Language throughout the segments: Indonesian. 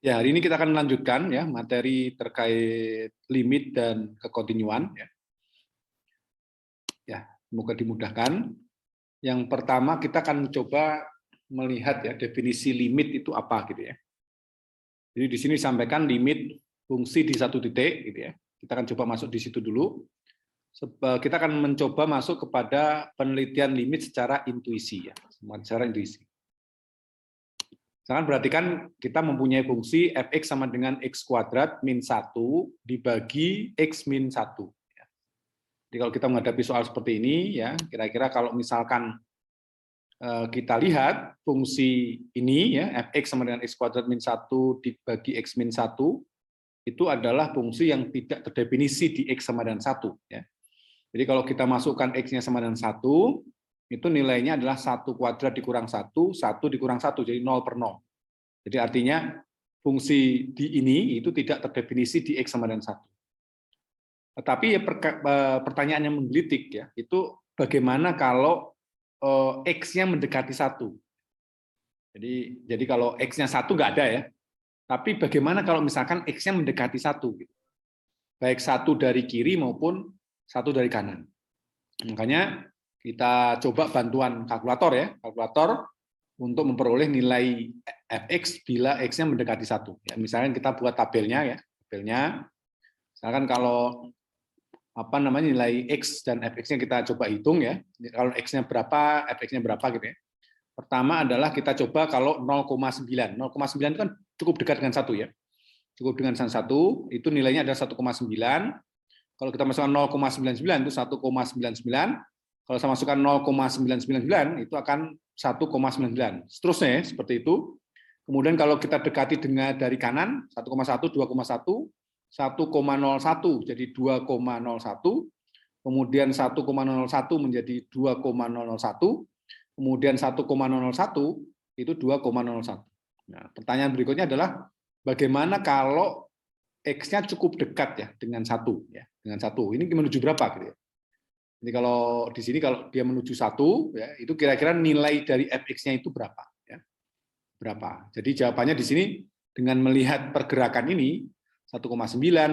Ya, hari ini kita akan melanjutkan ya materi terkait limit dan kekontinuan ya. Ya, semoga dimudahkan. Yang pertama kita akan coba melihat ya definisi limit itu apa gitu ya. Jadi di sini disampaikan limit fungsi di satu titik gitu ya. Kita akan coba masuk di situ dulu. Kita akan mencoba masuk kepada penelitian limit secara intuisi ya, secara intuisi. Misalkan perhatikan kita mempunyai fungsi fx sama dengan x kuadrat min 1 dibagi x min 1. Jadi kalau kita menghadapi soal seperti ini, ya kira-kira kalau misalkan kita lihat fungsi ini, ya fx sama dengan x kuadrat min 1 dibagi x min 1, itu adalah fungsi yang tidak terdefinisi di x sama dengan 1. Ya. Jadi kalau kita masukkan x-nya sama dengan 1, itu nilainya adalah 1 kuadrat dikurang 1, 1 dikurang 1, jadi 0 per 0. Jadi artinya fungsi di ini itu tidak terdefinisi di x sama dengan 1. Tetapi ya, pertanyaan yang menggelitik ya, itu bagaimana kalau x-nya mendekati 1. Jadi kalau x-nya 1 nggak ada ya, tapi bagaimana kalau misalkan x-nya mendekati 1, gitu. Baik 1 dari kiri maupun 1 dari kanan. Makanya kita coba bantuan kalkulator ya, kalkulator untuk memperoleh nilai fx bila x-nya mendekati 1. Ya, misalnya kita buat tabelnya ya, tabelnya. Misalkan kalau nilai x dan fx-nya kita coba hitung ya. Kalau x-nya berapa, fx-nya berapa gitu ya. Pertama adalah kita coba kalau 0,9. 0,9 itu kan cukup dekat dengan 1 ya. Cukup dengan 1, itu nilainya adalah 1,9. Kalau kita masukkan 0,99 itu 1,99. Kalau saya masukkan 0,999 itu akan 1,99. Seterusnya ya, seperti itu. Kemudian kalau kita dekati dengan dari kanan 1,1, 2,1, 1,01 jadi 2,01. Kemudian 1,01 menjadi 2,001. Kemudian 1,001 itu 2,01. Nah, pertanyaan berikutnya adalah bagaimana kalau x-nya cukup dekat ya dengan 1 ya, dengan 1. Ini menuju berapa gitu ya. Jadi kalau di sini kalau dia menuju 1 ya, itu kira-kira nilai dari fx-nya itu berapa ya. Berapa. Jadi jawabannya di sini dengan melihat pergerakan ini 1,9,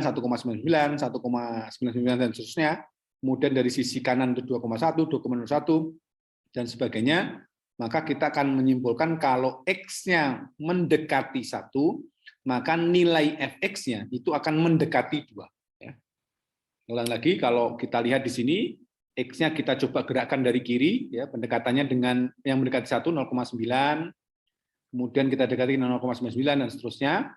1,99, 1,99 dan seterusnya. Kemudian dari sisi kanan itu 2,1, 2,01 dan sebagainya, maka kita akan menyimpulkan kalau x-nya mendekati 1, maka nilai fx-nya itu akan mendekati 2. Ya. Ulang lagi, kalau kita lihat di sini, x-nya kita coba gerakkan dari kiri, ya, pendekatannya dengan yang mendekati 1, 0,9, kemudian kita dekati 0,99 dan seterusnya.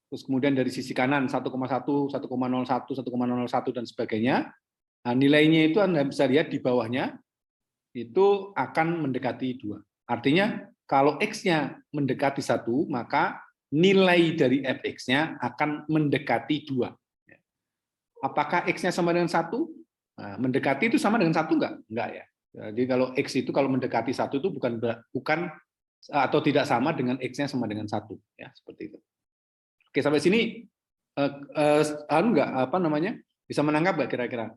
Terus kemudian dari sisi kanan 1,1, 1,01, 1,01 dan sebagainya. Nah, nilainya itu Anda bisa lihat di bawahnya, itu akan mendekati 2. Artinya kalau x-nya mendekati 1, maka nilai dari fx-nya akan mendekati 2. Apakah x-nya sama dengan 1? Nah, mendekati itu sama dengan 1 enggak? Enggak ya. Jadi kalau x itu kalau mendekati 1 itu bukan atau tidak sama dengan x-nya sama dengan 1 ya, seperti itu. Oke, sampai sini bisa menangkap enggak kira-kira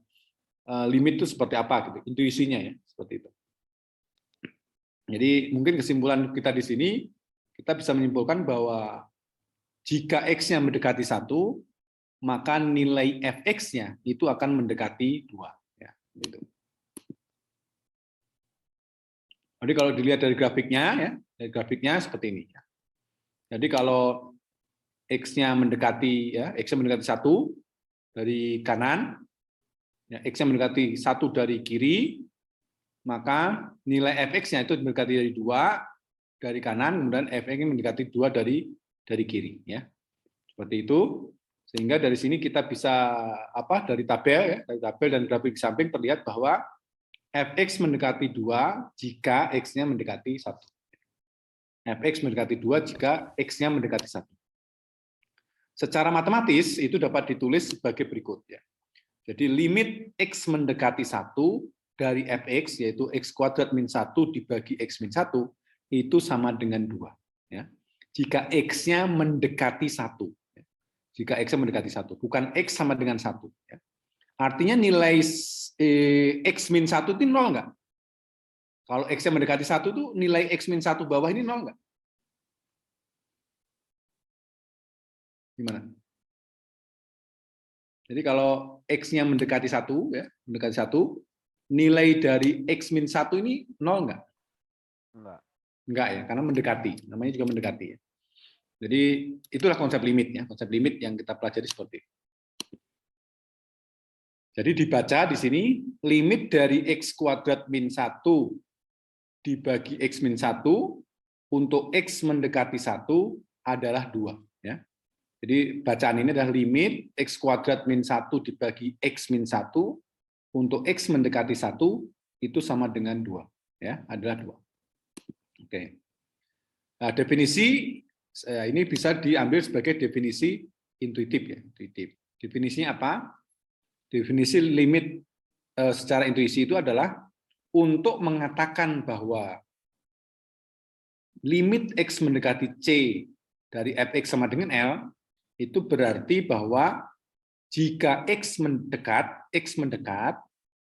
limit itu seperti apa gitu, intuisinya ya, seperti itu. Jadi mungkin kesimpulan kita di sini, kita bisa menyimpulkan bahwa jika x-nya mendekati 1, maka nilai fx-nya itu akan mendekati 2. Ya, gitu. Jadi kalau dilihat dari grafiknya, ya, dari grafiknya seperti ini. Ya. Jadi kalau x-nya mendekati, ya, x-nya mendekati 1 dari kanan, ya, x-nya mendekati 1 dari kiri, maka nilai fx-nya itu mendekati dari 2 dari kanan, kemudian fx-nya mendekati 2 dari kiri, ya. Seperti itu. Sehingga dari sini kita bisa dari tabel ya, dari tabel dan grafik di samping terlihat bahwa fx mendekati 2 jika x-nya mendekati 1. Fx mendekati 2 jika x-nya mendekati 1. Secara matematis itu dapat ditulis sebagai berikut ya. Jadi limit x mendekati 1 dari fx, yaitu x kuadrat min 1 dibagi x min 1, itu sama dengan 2. Ya. Jika x-nya mendekati 1. Jika x-nya mendekati 1. Bukan x sama dengan 1. Ya. Artinya nilai x min 1 itu 0 enggak? Kalau x-nya mendekati 1 itu nilai x min 1 bawah ini 0 enggak? Gimana? Jadi kalau X-nya mendekati 1, ya, mendekati 1, nilai dari X min 1 ini 0 enggak? Enggak ya, karena mendekati. Namanya juga mendekati. Ya. Jadi itulah konsep limitnya. Konsep limit yang kita pelajari seperti itu. Jadi dibaca di sini, limit dari X kuadrat min 1 dibagi X min 1 untuk X mendekati 1 adalah 2. Ya. Jadi bacaan ini adalah limit X kuadrat min 1 dibagi X min 1 untuk X mendekati 1 itu sama dengan 2. Ya, adalah 2. Oke. Nah, definisi ini bisa diambil sebagai definisi intuitif. Ya, intuitif. Definisinya apa? Definisi limit secara intuisi itu adalah untuk mengatakan bahwa limit X mendekati C dari fx sama dengan L, itu berarti bahwa jika X mendekat,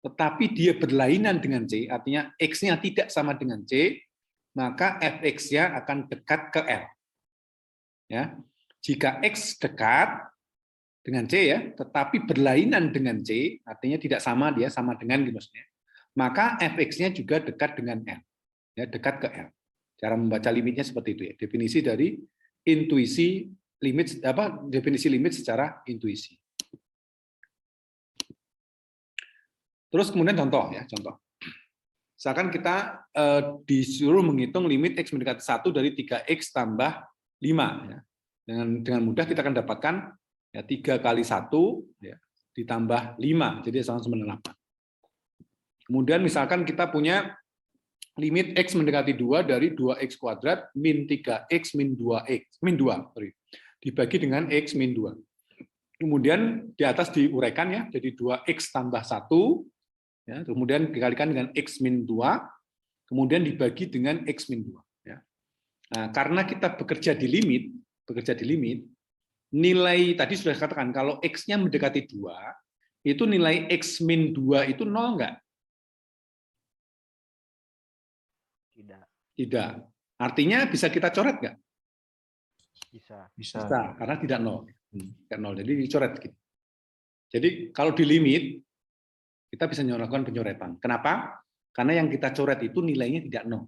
tetapi dia berlainan dengan C, artinya X-nya tidak sama dengan C, maka fx-nya akan dekat ke L. Ya. Jika X dekat dengan C, ya, tetapi berlainan dengan C, artinya tidak sama, dia sama dengan gitu maksudnya, maka fx-nya juga dekat dengan L. Ya, dekat ke L. Cara membaca limitnya seperti itu ya. Definisi dari intuisi limit definisi limit secara intuisi. Terus kemudian contoh ya, contoh. Misalkan kita disuruh menghitung limit X mendekati 1 dari 3X tambah 5 ya. Dengan mudah kita akan dapatkan ya 3 kali 1 ya, ditambah 5 jadi sama 98. Kemudian misalkan kita punya limit X mendekati 2 dari 2X kuadrat min 3X min 2X min 2 sorry, dibagi dengan X min 2. Kemudian di atas diuraikan ya, jadi 2X tambah 1, ya, kemudian dikalikan dengan X min 2, kemudian dibagi dengan X min 2. Ya. Nah, karena kita bekerja di limit, nilai tadi sudah katakan, kalau X-nya mendekati 2, itu nilai X min 2 itu 0 enggak? Tidak. Artinya bisa kita coret nggak? Bisa, karena tidak 0. Tidak 0, jadi dicoret. Gitu. Jadi kalau di limit, kita bisa melakukan pencoretan. Kenapa? Karena yang kita coret itu nilainya tidak 0.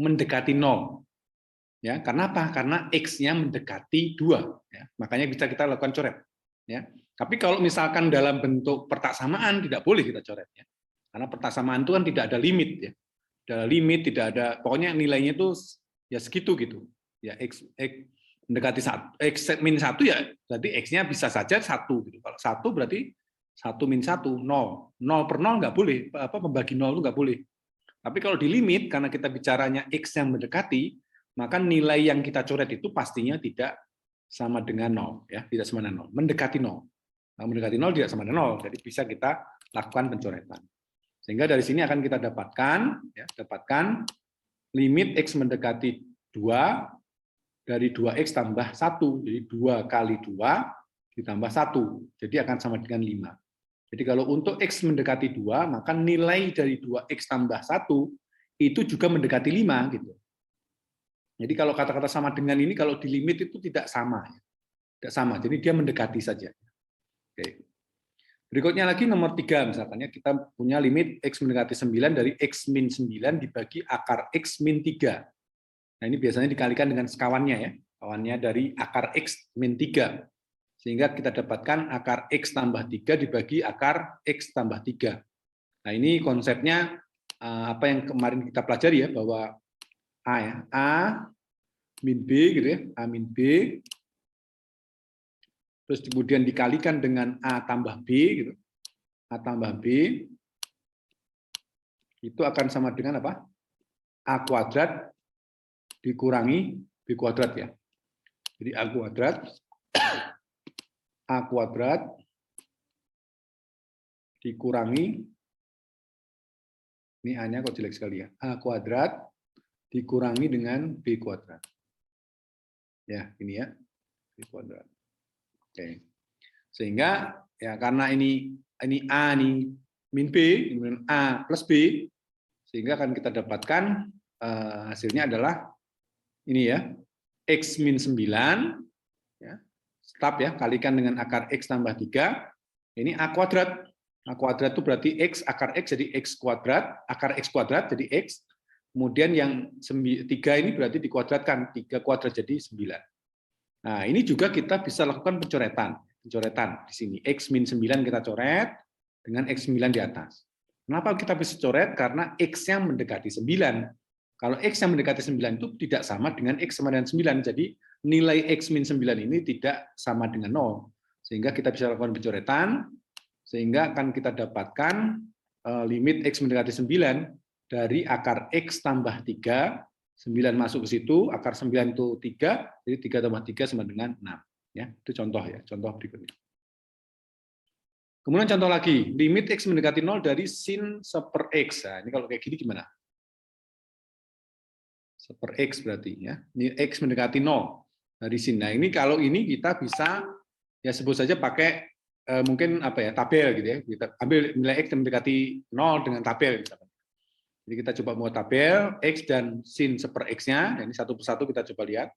Mendekati 0. Ya, karena apa? Karena X-nya mendekati 2. Ya, makanya bisa kita lakukan coret. Ya. Tapi kalau misalkan dalam bentuk pertaksamaan, tidak boleh kita coret. Ya. Karena pertaksamaan itu kan tidak ada limit. Ya. Ada limit, tidak ada, pokoknya nilainya itu ya segitu gitu. Ya X mendekati 1, X min 1 ya, berarti X-nya bisa saja 1 gitu. Kalau 1 berarti 1 min 1 0. 0 per 0 nggak boleh, membagi 0 itu nggak boleh. Tapi kalau di limit karena kita bicaranya X yang mendekati, maka nilai yang kita coret itu pastinya tidak sama dengan 0 ya, tidak sama dengan 0, mendekati 0. Nah, mendekati 0 tidak sama dengan 0, jadi bisa kita lakukan pencoretan. Sehingga dari sini akan kita dapatkan limit X mendekati 2 dari 2X tambah 1. Jadi 2 kali 2 ditambah 1. Jadi akan sama dengan 5. Jadi kalau untuk X mendekati 2, maka nilai dari 2X tambah 1 itu juga mendekati 5. Gitu. Jadi kalau kata-kata sama dengan ini, kalau di limit itu tidak sama. Tidak sama, jadi dia mendekati saja. Oke. Berikutnya lagi nomor 3 misalkan ya, kita punya limit X mendekati 9 dari X min 9 dibagi akar X min 3. Nah ini biasanya dikalikan dengan sekawannya ya, kawannya dari akar X min 3. Sehingga kita dapatkan akar X tambah 3 dibagi akar X tambah 3. Nah ini konsepnya apa yang kemarin kita pelajari ya, bahwa A ya, A min B gitu ya, A min B, terus kemudian dikalikan dengan A tambah B, gitu. A tambah B, itu akan sama dengan apa? A kuadrat dikurangi B kuadrat ya. Jadi A kuadrat dikurangi, ini A-nya kok jelek sekali ya, A kuadrat dikurangi dengan B kuadrat. Ya, ini ya, B kuadrat. Oke. Sehingga ya karena ini A ini min B, kemudian A plus B, sehingga akan kita dapatkan hasilnya adalah ini ya, X min 9 ya, tetap ya, kalikan dengan akar X tambah 3, ini A kuadrat. A kuadrat itu berarti X, akar X jadi X kuadrat, akar X kuadrat jadi X, kemudian yang 3 ini berarti dikuadratkan, 3 kuadrat jadi 9. Nah, ini juga kita bisa lakukan pencoretan di sini. X min 9 kita coret dengan X9 di atas. Kenapa kita bisa coret? Karena X-nya mendekati 9. Kalau X yang mendekati 9 itu tidak sama dengan X sama dengan 9. Jadi nilai X min 9 ini tidak sama dengan 0. Sehingga kita bisa lakukan pencoretan, sehingga akan kita dapatkan limit X mendekati 9 dari akar X tambah 3, 9 masuk ke situ, akar 9 itu 3, jadi 3 tambah 3 sama dengan 6. Ya, itu contoh ya, contoh berikutnya. Kemudian contoh lagi, limit X mendekati 0 dari sin 1/X. Nah, ini kalau kayak gini gimana? 1/X berarti ya. Ini X mendekati 0 dari sin. Nah, ini kalau ini kita bisa ya sebut saja pakai mungkin apa ya, tabel gitu ya. Kita ambil nilai X yang mendekati 0 dengan tabel misalkan. Jadi kita coba buat tabel X dan sin 1/X-nya. Ini satu persatu kita coba lihat.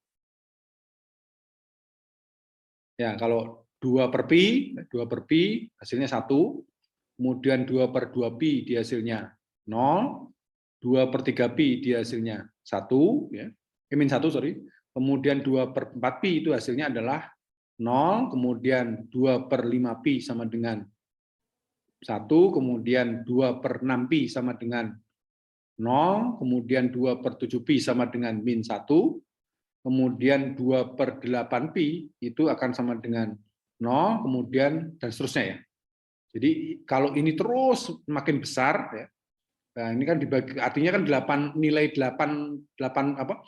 Ya, kalau 2/pi hasilnya 1, kemudian 2/2pi di hasilnya 0, 2/3pi di hasilnya 1, ya. Min 1, sorry. Kemudian 2/4pi itu hasilnya adalah 0, kemudian 2/5pi sama dengan 1, kemudian 2/6pi sama dengan 0, kemudian 2/7pi sama dengan min 1, kemudian 2/8pi itu akan sama dengan 0, kemudian dan seterusnya ya. Jadi kalau ini terus makin besar ya. Nah, ini kan dibagi artinya kan 8 apa?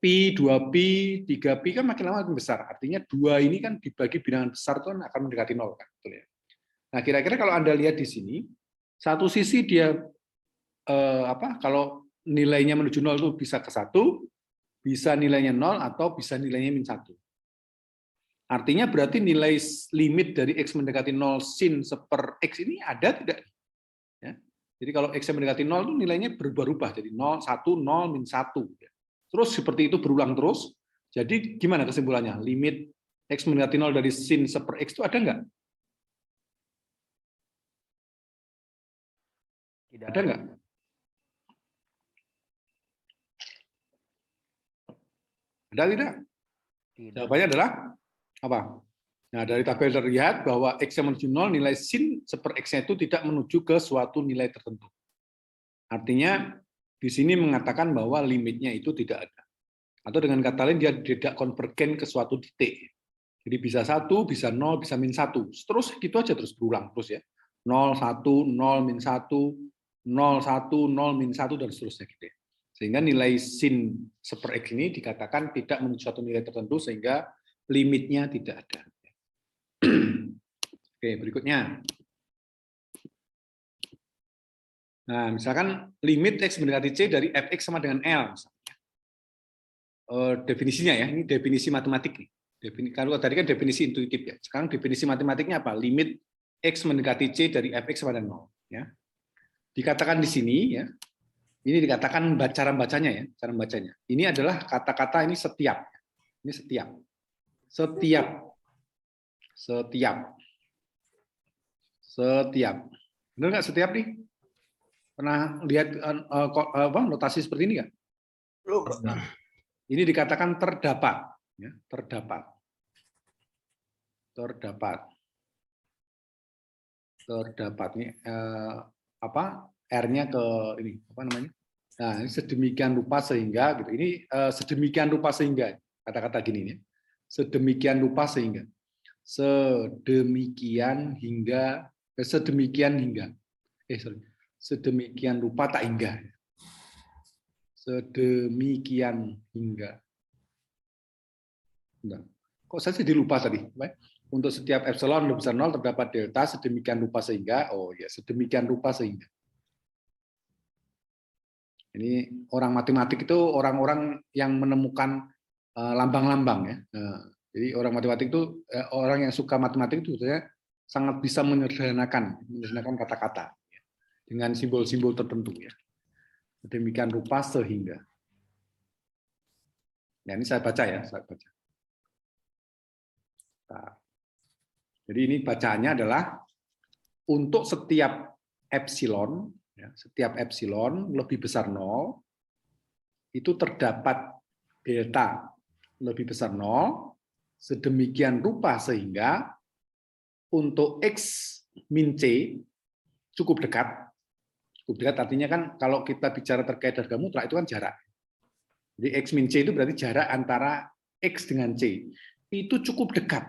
Pi, 2pi, 3pi kan makin lama makin besar. Artinya 2 ini kan dibagi bilangan besar itu akan mendekati 0 kan, betul ya. Nah, kira-kira kalau Anda lihat di sini, satu sisi dia kalau nilainya menuju 0 itu bisa ke 1, bisa nilainya 0 atau bisa nilainya min 1. Artinya berarti nilai limit dari X mendekati 0 sin 1/X ini ada tidak? Ya. Jadi kalau X mendekati 0 itu nilainya berubah-ubah, jadi 0, 1, 0, min 1. Terus seperti itu berulang terus, jadi gimana kesimpulannya? Limit X mendekati 0 dari sin 1/X itu ada nggak? Tidak. Ada nggak? Ada tidak? Tidak. Jawabannya adalah apa? Nah, dari tabel terlihat bahwa X yang menuju 0, nilai sin 1/X-nya itu tidak menuju ke suatu nilai tertentu. Artinya, di sini mengatakan bahwa limitnya itu tidak ada. Atau dengan kata lain, dia tidak konvergen ke suatu titik. Jadi bisa 1, bisa 0, bisa min 1. Terus gitu aja, terus berulang terus ya. 0, 1, 0, min 1, 0, 1, 0, min 1, dan seterusnya gitu ya. Sehingga nilai sin 1/X ini dikatakan tidak menuju suatu nilai tertentu, sehingga limitnya tidak ada. Oke, berikutnya. Nah, misalkan limit X mendekati C dari Fx sama dengan L. Definisinya ya, ini definisi matematik nih. Kalau tadi kan definisi intuitif ya. Sekarang definisi matematiknya apa? Limit X mendekati C dari Fx sama dengan 0. Ya. Dikatakan di sini ya, ini dikatakan cara bacanya ya, cara bacanya. Ini adalah kata-kata ini setiap. Ini setiap. Setiap. Benar nggak setiap nih? Pernah lihat notasi seperti ini nggak? Belum. Ini dikatakan terdapat. Ya, terdapat. Ini R-nya ke ini apa namanya? Nah, ini sedemikian rupa sehingga gitu. Ini sedemikian rupa sehingga kata-kata gini ya. Sedemikian rupa sehingga. Sedemikian rupa tak hingga. Sedemikian hingga. Bentar. Kok saya jadi lupa tadi? Untuk setiap epsilon lebih besar 0 terdapat delta sedemikian rupa sehingga. Oh ya, sedemikian rupa sehingga. Ini orang matematik itu orang-orang yang menemukan lambang-lambang ya. Jadi orang matematik itu orang yang suka matematik itu sebenarnya sangat bisa menyederhanakan kata-kata dengan simbol-simbol tertentu ya. Demikian rupa sehingga. Nah, ini saya baca ya, saya baca. Nah, jadi ini bacaannya adalah untuk setiap epsilon, ya, setiap epsilon lebih besar 0, itu terdapat delta lebih besar 0, sedemikian rupa sehingga untuk X min C cukup dekat. Cukup dekat artinya kan kalau kita bicara terkait harga mutlak itu kan jarak. Jadi X min C itu berarti jarak antara X dengan C. Itu cukup dekat.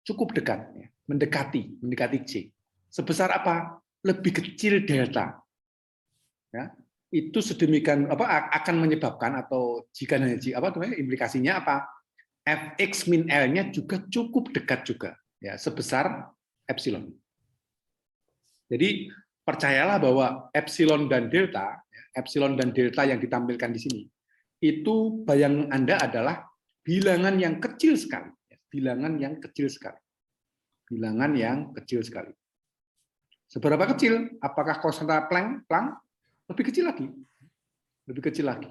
Cukup dekat. Ya. Mendekati C. Sebesar apa? Lebih kecil delta. Ya. Itu sedemikian akan menyebabkan atau jika implikasinya apa? Fx min L-nya juga cukup dekat juga. Ya, sebesar epsilon. Jadi percayalah bahwa epsilon dan delta yang ditampilkan di sini, itu bayangan Anda adalah bilangan yang kecil sekali. Bilangan yang kecil sekali. Bilangan yang kecil sekali. Seberapa kecil? Apakah konstanta Planck? Lebih kecil lagi. Lebih kecil lagi.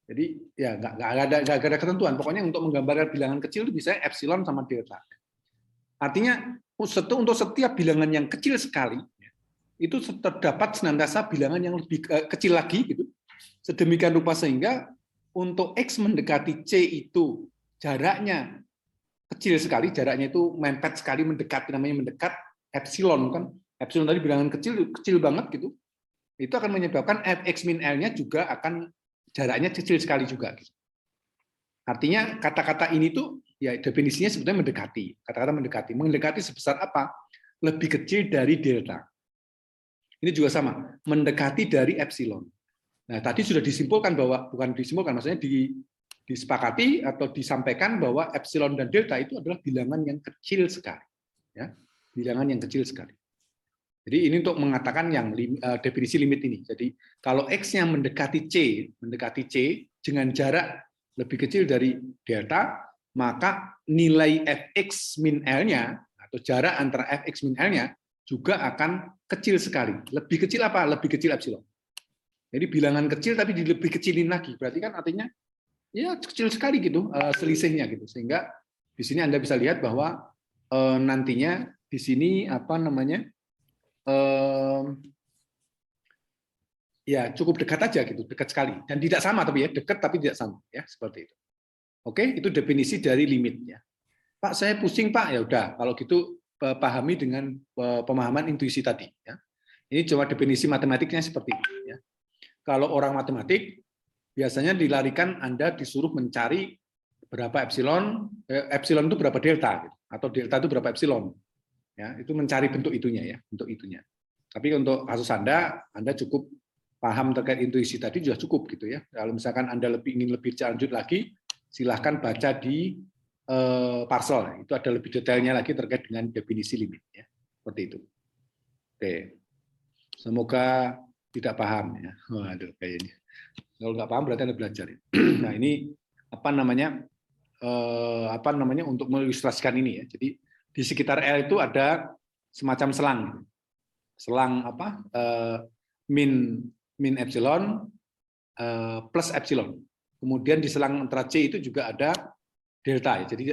Jadi ya nggak ada ketentuan. Pokoknya untuk menggambarkan bilangan kecil itu bisa epsilon sama delta. Artinya untuk setiap bilangan yang kecil sekali, itu terdapat senantiasa bilangan yang lebih kecil lagi, gitu. Sedemikian rupa sehingga untuk X mendekati C itu jaraknya kecil sekali, jaraknya itu mepet sekali, mendekat, namanya mendekat epsilon kan. Epsilon tadi bilangan kecil banget gitu. Itu akan menyebabkan Fx min L-nya juga akan jaraknya kecil sekali juga. Gitu. Artinya kata-kata ini tuh ya definisinya sebetulnya mendekati. Kata-kata mendekati sebesar apa? Lebih kecil dari delta. Ini juga sama, mendekati dari epsilon. Nah, tadi sudah disimpulkan bahwa, bukan disimpulkan, maksudnya disepakati atau disampaikan bahwa epsilon dan delta itu adalah bilangan yang kecil sekali. Ya, bilangan yang kecil sekali. Jadi ini untuk mengatakan yang definisi limit ini. Jadi kalau X-nya mendekati C dengan jarak lebih kecil dari delta, maka nilai Fx min L-nya, atau jarak antara Fx min L-nya, juga akan kecil sekali. Lebih kecil apa? Lebih kecil epsilon. Jadi bilangan kecil tapi lebih kecilin lagi. Berarti kan artinya ya kecil sekali gitu selisihnya gitu. Sehingga di sini Anda bisa lihat bahwa nantinya di sini ya cukup dekat aja gitu, dekat sekali. Dan tidak sama tapi ya, dekat tapi tidak sama ya, seperti itu. Oke, itu definisi dari limitnya. Pak, saya pusing Pak. Ya udah, kalau gitu pahami dengan pemahaman intuisi tadi. Ya. Ini cuma definisi matematiknya seperti ini. Ya. Kalau orang matematik, biasanya dilarikan Anda disuruh mencari berapa epsilon itu berapa delta, gitu. Atau delta itu berapa epsilon. Ya, itu mencari bentuk itunya ya, bentuk itunya. Tapi untuk kasus Anda cukup paham terkait intuisi tadi sudah cukup gitu ya. Kalau misalkan Anda ingin lebih lanjut lagi, silahkan baca di Parsel, itu ada lebih detailnya lagi terkait dengan definisi limit ya. Seperti itu. Oke. Semoga tidak paham ya. Waduh kayaknya. Kalau nggak paham berarti Anda belajar. Ya. Nah, ini apa namanya untuk mengilustrasikan ini ya. Jadi di sekitar L itu ada semacam selang. Selang apa? Min epsilon plus epsilon. Kemudian di selang antara C itu juga ada delta ya. Jadi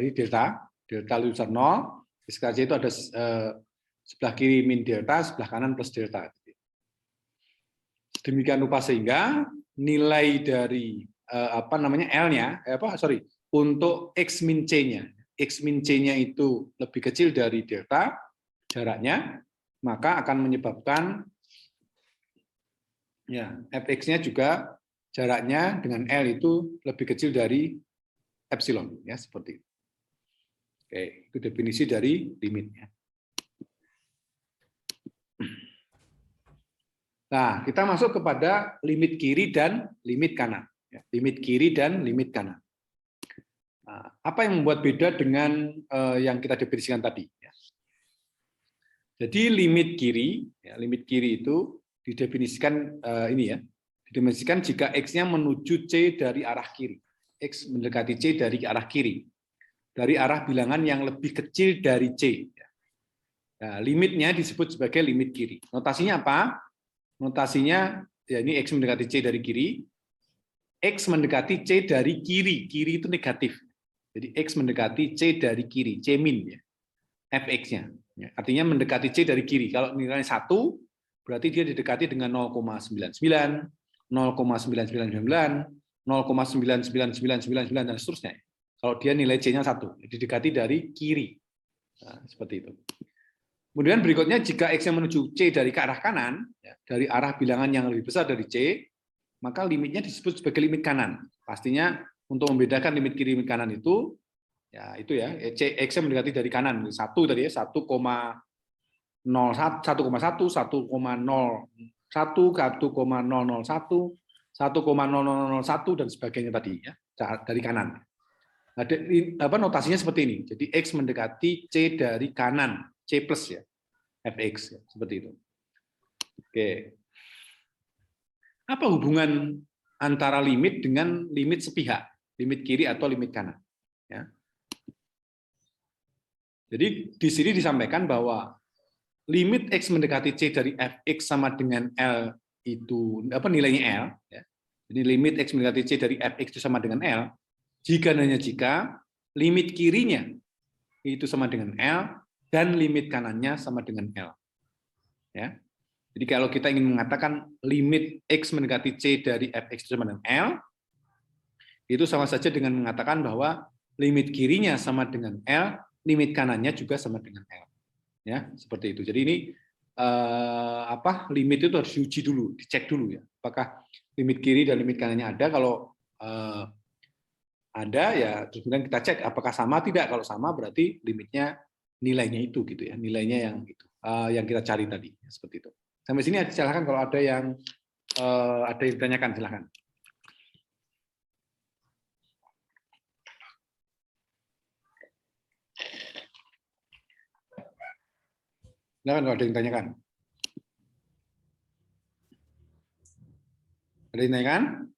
ini delta besar 0, di sekitar C itu ada sebelah kiri min delta, sebelah kanan plus delta. Demikian rupa sehingga nilai dari L-nya untuk X min C-nya. X min C-nya itu lebih kecil dari delta jaraknya, maka akan menyebabkan ya Fx-nya juga jaraknya dengan L itu lebih kecil dari epsilon ya, seperti itu. Oke, itu definisi dari limitnya. Nah, kita masuk kepada limit kiri dan limit kanan. Ya, limit kiri dan limit kanan. Nah, apa yang membuat beda dengan yang kita definisikan tadi? Ya. Jadi limit kiri itu didefinisikan didefinisikan jika X-nya menuju C dari arah kiri. X mendekati C dari arah kiri, dari arah bilangan yang lebih kecil dari C. Nah, limitnya disebut sebagai limit kiri. Notasinya apa? Notasinya ya ini X mendekati C dari kiri, X mendekati C dari kiri. Kiri itu negatif. Jadi X mendekati C dari kiri, C min ya, fx-nya. Ya, artinya mendekati C dari kiri. Kalau nilainya 1, berarti dia didekati dengan 0,99, 0,9999, 0,99999 dan seterusnya. Kalau dia nilai C-nya 1, didekati dari kiri. Nah, seperti itu. Kemudian berikutnya, jika X yang menuju C dari ke arah kanan, ya, dari arah bilangan yang lebih besar dari C, maka limitnya disebut sebagai limit kanan. Pastinya untuk membedakan limit kiri limit kanan itu, ya itu ya, X yang mendekati dari kanan. 1 tadi ya, 1,01, 1,01, 1,01, 1,001, dan sebagainya tadi ya, dari kanan. Ada notasinya seperti ini. Jadi X mendekati C dari kanan, C plus ya, fx ya, seperti itu. Oke. Apa hubungan antara limit dengan limit sepihak, limit kiri atau limit kanan? Ya. Jadi di sini disampaikan bahwa limit X mendekati C dari fx sama dengan L itu nilainya L. Ya. Jadi limit X mendekati C dari fx itu sama dengan L. Jika dan hanya jika limit kirinya itu sama dengan L dan limit kanannya sama dengan L. Ya. Jadi kalau kita ingin mengatakan limit X mendekati C dari fx itu sama dengan L, itu sama saja dengan mengatakan bahwa limit kirinya sama dengan L, limit kanannya juga sama dengan L. Ya, seperti itu. Jadi ini limit itu harus diuji dulu, dicek dulu ya. Apakah limit kiri dan limit kanannya ada? Kalau ada ya, terus kemudian kita cek apakah sama tidak. Kalau sama berarti limitnya nilainya itu gitu ya, nilainya yang itu yang kita cari tadi ya, seperti itu. Sampai sini silakan kalau ada yang ditanyakan silakan. Silakan kalau ada yang ditanyakan. Ada yang ditanyakan?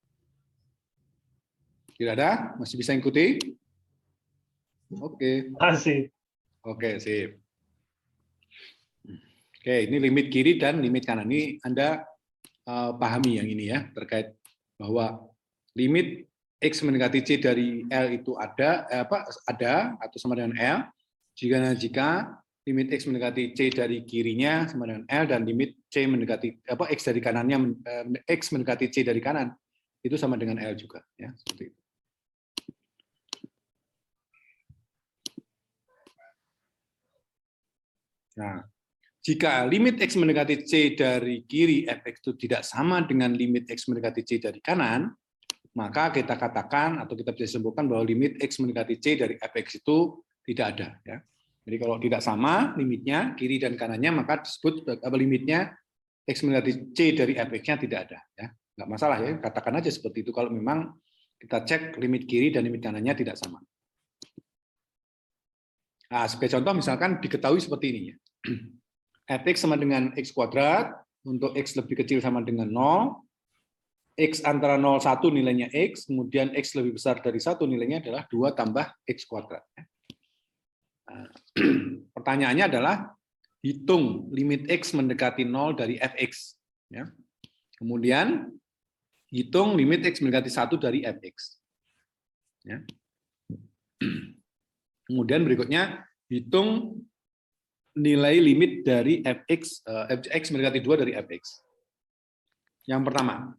Tidak ada? Masih bisa ikuti? Oke. Masih. Oke, sip. Oke, ini limit kiri dan limit kanan. Ini Anda pahami yang ini ya, terkait bahwa limit X mendekati C dari L itu ada atau sama dengan L, jika limit X mendekati C dari kirinya sama dengan L, dan limit C mendekati X dari kanannya, X mendekati C dari kanan itu sama dengan L juga ya, seperti itu. Nah, jika limit X mendekati C dari kiri fx itu tidak sama dengan limit X mendekati C dari kanan, maka kita katakan atau kita bisa simpulkan bahwa limit X mendekati C dari fx itu tidak ada. Ya. Jadi kalau tidak sama limitnya kiri dan kanannya, maka disebut limitnya X mendekati C dari fx-nya tidak ada. Ya. Nggak masalah ya, katakan aja seperti itu kalau memang kita cek limit kiri dan limit kanannya tidak sama. Nah, sebagai contoh misalkan diketahui seperti ini ya. Fx sama dengan x kuadrat, untuk x lebih kecil sama dengan 0, x antara 0 1 nilainya x, kemudian x lebih besar dari 1 nilainya adalah 2 tambah x kuadrat. Nah, pertanyaannya adalah hitung limit x mendekati 0 dari fx. Ya. Kemudian hitung limit x mendekati 1 dari fx. Ya. Kemudian berikutnya hitung nilai limit dari fx, x mendekati 2 dari fx. Yang pertama.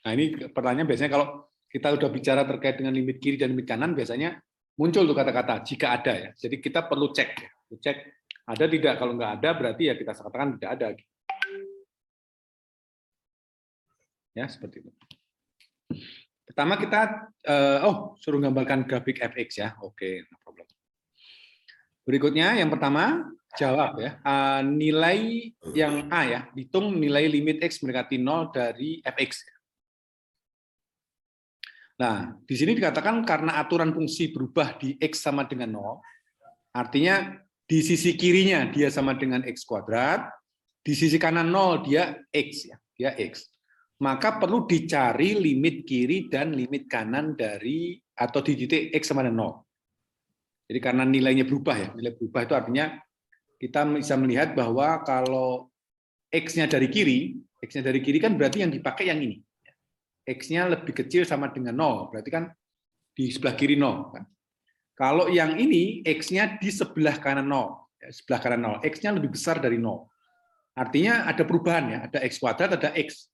Nah ini pertanyaan biasanya kalau kita udah bicara terkait dengan limit kiri dan limit kanan, biasanya muncul tuh kata-kata jika ada ya. Jadi kita perlu cek. Cek ada tidak, kalau nggak ada berarti ya kita katakan tidak ada. Ya seperti itu. Pertama kita, suruh gambarkan grafik fx ya. Oke, no problem. Berikutnya yang pertama jawab ya, nilai yang A ya, hitung nilai limit x mendekati 0 dari fx. Nah, di sini dikatakan karena aturan fungsi berubah di x sama dengan 0, artinya di sisi kirinya dia sama dengan x kuadrat, di sisi kanan 0 dia x ya, dia x. Maka perlu dicari limit kiri dan limit kanan dari atau di titik x sama dengan 0. Jadi karena nilainya berubah ya, nilai berubah itu artinya kita bisa melihat bahwa kalau x-nya dari kiri kan berarti yang dipakai yang ini. X-nya lebih kecil sama dengan 0, berarti kan di sebelah kiri 0. Kan? Kalau yang ini X-nya di sebelah kanan 0. Ya, sebelah kanan 0. X-nya lebih besar dari 0. Artinya ada perubahan ya, ada X kuadrat, ada X.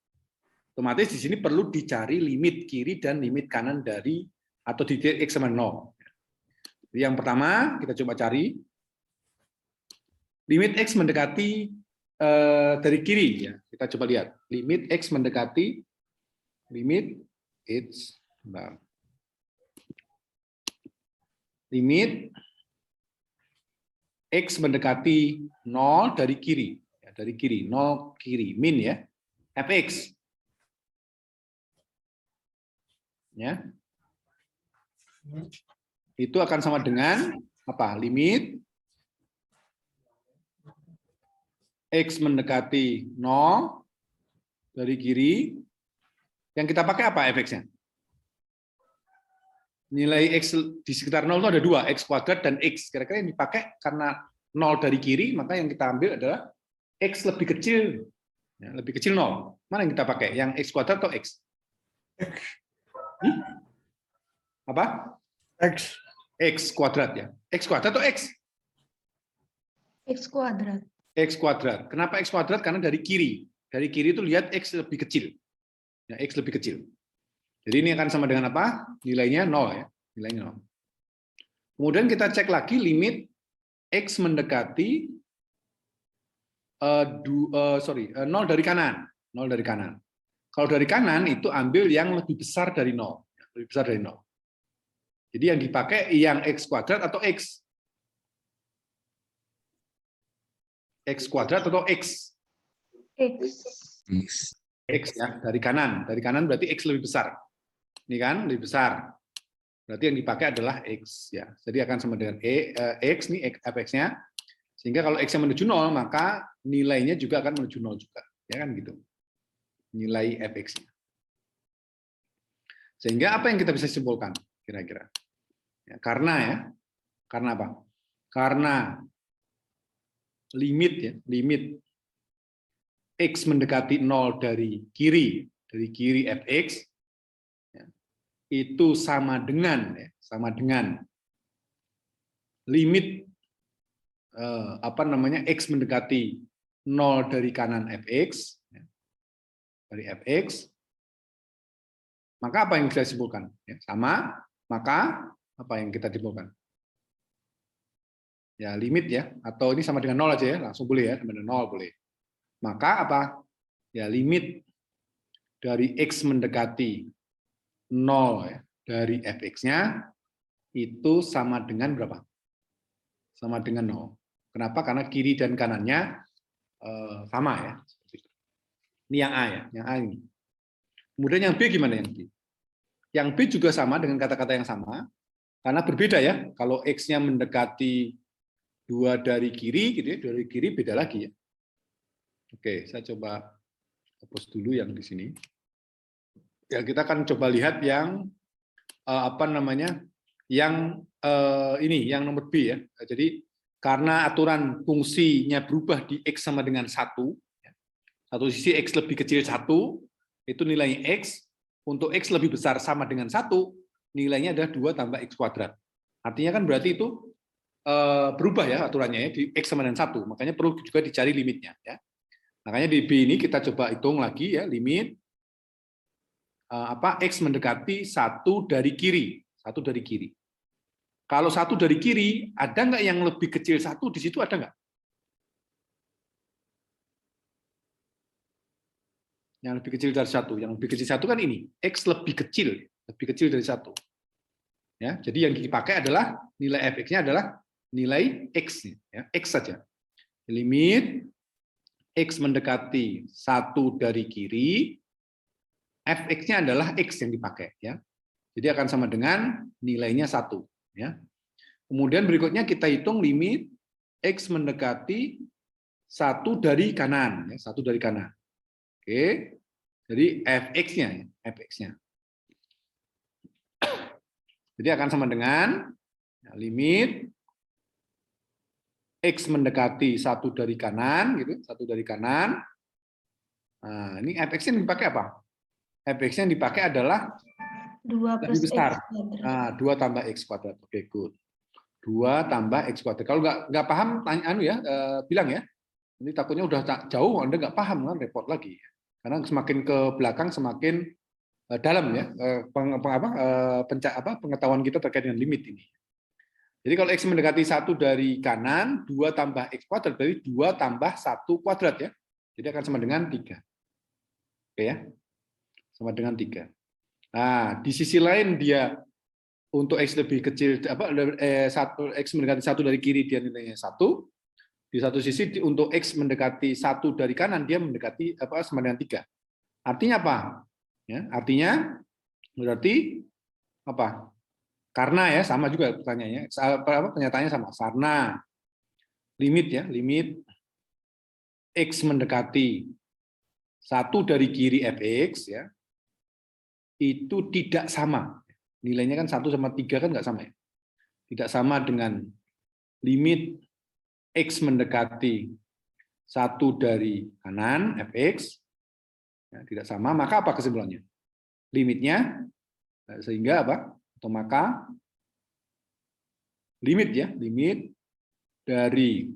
Otomatis di sini perlu dicari limit kiri dan limit kanan dari atau di titik X sama 0. Jadi yang pertama kita coba cari limit X mendekati dari kiri ya. Kita coba lihat limit X mendekati limit X. Nah. Limit X mendekati 0 dari kiri. Ya, dari kiri, 0 kiri, min ya. Fx. Ya. Itu akan sama dengan apa? Limit X mendekati 0 dari kiri. Yang kita pakai apa fx-nya? Nilai X di sekitar 0 itu ada 2, X kuadrat dan X. Kira-kira yang dipakai karena 0 dari kiri, maka yang kita ambil adalah X lebih kecil. Ya, lebih kecil 0. Mana yang kita pakai? Yang X kuadrat atau X? Apa? X. X kuadrat ya. X kuadrat atau X? X kuadrat. X kuadrat. Kenapa X kuadrat? Karena dari kiri. Dari kiri itu lihat X lebih kecil. Ya, X lebih kecil. Jadi ini akan sama dengan apa? Nilainya 0 ya. Nilainya 0. Kemudian kita cek lagi limit X mendekati 0 dari kanan. 0 dari kanan. Kalau dari kanan itu ambil yang lebih besar dari 0. Lebih besar dari 0. Jadi yang dipakai yang X kuadrat atau X? X kuadrat atau X? X. X ya, dari kanan. Dari kanan berarti X lebih besar. Ini kan lebih besar. Berarti yang dipakai adalah X ya. Jadi akan sama dengan X nih fx-nya. Sehingga kalau X-nya menuju 0, maka nilainya juga akan menuju 0 juga. Ya kan gitu. Nilai fx-nya. Sehingga apa yang kita bisa simpulkan kira-kira? Ya, karena apa? Karena limit X mendekati 0 dari kiri fx ya, itu sama dengan limit X mendekati 0 dari kanan fx ya, dari fx, maka apa yang kita simpulkan? Ya, sama, maka apa yang kita simpulkan? Ya limit ya, atau ini sama dengan 0 aja ya, langsung boleh ya, sama dengan 0 boleh. Maka apa? Ya limit dari X mendekati 0 ya, dari fx-nya itu sama dengan berapa? Sama dengan 0. Kenapa? Karena kiri dan kanannya sama ya. Ini yang A ya, yang A ini. Kemudian yang B gimana yang B? Yang B juga sama dengan kata-kata yang sama, karena berbeda ya. Kalau X-nya mendekati 2 dari kiri, gitu ya, dari kiri beda lagi ya. Oke, saya coba hapus dulu yang di sini. Ya, kita akan coba lihat yang ini, yang nomor B ya. Jadi karena aturan fungsinya berubah di X sama dengan 1, satu sisi X lebih kecil 1, itu nilai X, untuk X lebih besar sama dengan 1, nilainya adalah 2 tambah X kuadrat. Artinya kan berarti itu berubah ya aturannya ya, di X sama dengan 1, makanya perlu juga dicari limitnya. Ya. Makanya di B ini kita coba hitung lagi ya, limit X mendekati 1 dari kiri. 1 dari kiri. Kalau 1 dari kiri, ada nggak yang lebih kecil 1 di situ, ada nggak? Yang lebih kecil dari 1. Yang lebih kecil 1 kan ini. X lebih kecil dari 1. Ya, jadi yang dipakai adalah nilai fx-nya adalah nilai X. Ya, X saja. Limit X mendekati 1 dari kiri, fx-nya adalah X yang dipakai. Ya. Jadi akan sama dengan nilainya 1. Ya. Kemudian berikutnya kita hitung limit X mendekati 1 dari kanan. Ya, 1 dari kanan. Oke, jadi fx-nya. Jadi akan sama dengan limit X mendekati 1 dari kanan, gitu, 1 dari kanan. Nah, ini fx-nya dipakai apa? Fx-nya dipakai adalah 2 lebih plus besar. X kuadrat. Nah, 2 tambah X kuadrat. Oke, good. 2 tambah X kuadrat. Kalau nggak paham, tanya bilang ya. Ini takutnya udah jauh, Anda nggak paham kan, repot lagi. Karena semakin ke belakang semakin dalam ya pengetahuan kita terkait dengan limit ini. Jadi kalau X mendekati 1 dari kanan, 2 tambah X kuadrat berarti 2 tambah 1 kuadrat ya. Jadi akan sama dengan 3. Oke ya. Sama dengan 3. Nah, di sisi lain dia untuk X lebih kecil, X mendekati 1 dari kiri dia nilainya 1. Di satu sisi untuk X mendekati 1 dari kanan dia mendekati sama dengan 3. Artinya apa? Ya, artinya berarti apa? Karena ya sama juga pertanyaannya. Pernyataannya sama. Karena limit X mendekati 1 dari kiri fx ya itu tidak sama. Nilainya kan 1 sama 3 kan nggak sama ya. Tidak sama dengan limit X mendekati 1 dari kanan fx ya, tidak sama, maka apa kesimpulannya? Limitnya sehingga apa? Atau maka limit dari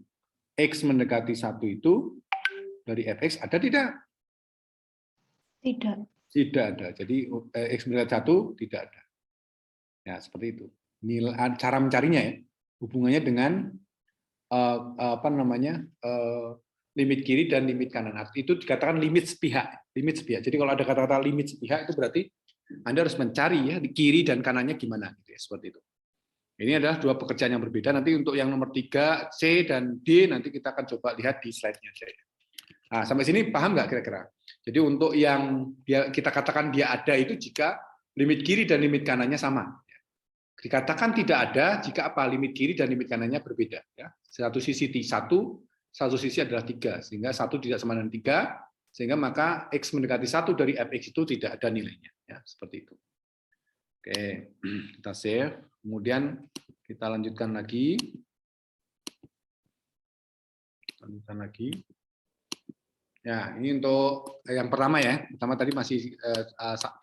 X mendekati 1 itu dari fx ada tidak? Tidak. Tidak ada. Jadi X mendekati 1 tidak ada. Ya, seperti itu. Cara mencarinya ya. Hubungannya dengan limit kiri dan limit kanan. Itu dikatakan limit sepihak. Jadi kalau ada kata-kata limit sepihak itu berarti Anda harus mencari ya di kiri dan kanannya gimana gitu ya, seperti itu. Ini adalah 2 pekerjaan yang berbeda. Nanti untuk yang nomor 3, C dan D nanti kita akan coba lihat di slide-nya. Nah, sampai sini paham nggak kira-kira? Jadi untuk yang kita katakan dia ada itu jika limit kiri dan limit kanannya sama. Dikatakan tidak ada jika apa? Limit kiri dan limit kanannya berbeda. Ya. Satu sisi 1, satu sisi adalah 3. Sehingga 1 tidak sama dengan 3, sehingga maka X mendekati 1 dari fx itu tidak ada nilainya. Ya, seperti itu. Oke, kita save. Kemudian kita lanjutkan lagi. Ya, ini untuk yang pertama ya. Pertama tadi masih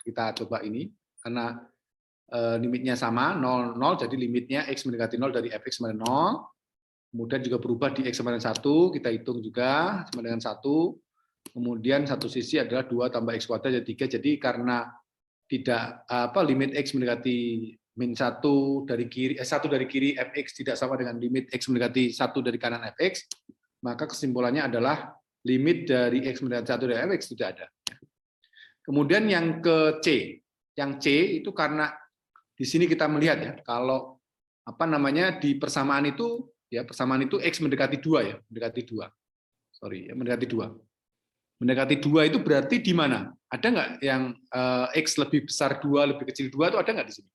kita coba ini karena limitnya sama 0 jadi limitnya X mendekati 0 dari fx sama dengan 0. Kemudian juga berubah di X sama dengan 1, kita hitung juga sama dengan 1. Kemudian satu sisi adalah 2 tambah X kuadrat jadi 3. Jadi karena tidak limit X mendekati min 1 dari kiri 1 dari kiri fx tidak sama dengan limit X mendekati 1 dari kanan fx, maka kesimpulannya adalah limit dari X mendekati 1 dari fx tidak ada. Kemudian yang ke C. Yang C itu karena di sini kita melihat ya, kalau di persamaan itu X mendekati 2 ya, mendekati 2. Mendekati 2. Mendekati 2 itu berarti di mana? Ada nggak yang X lebih besar 2, lebih kecil 2 itu ada nggak di sini?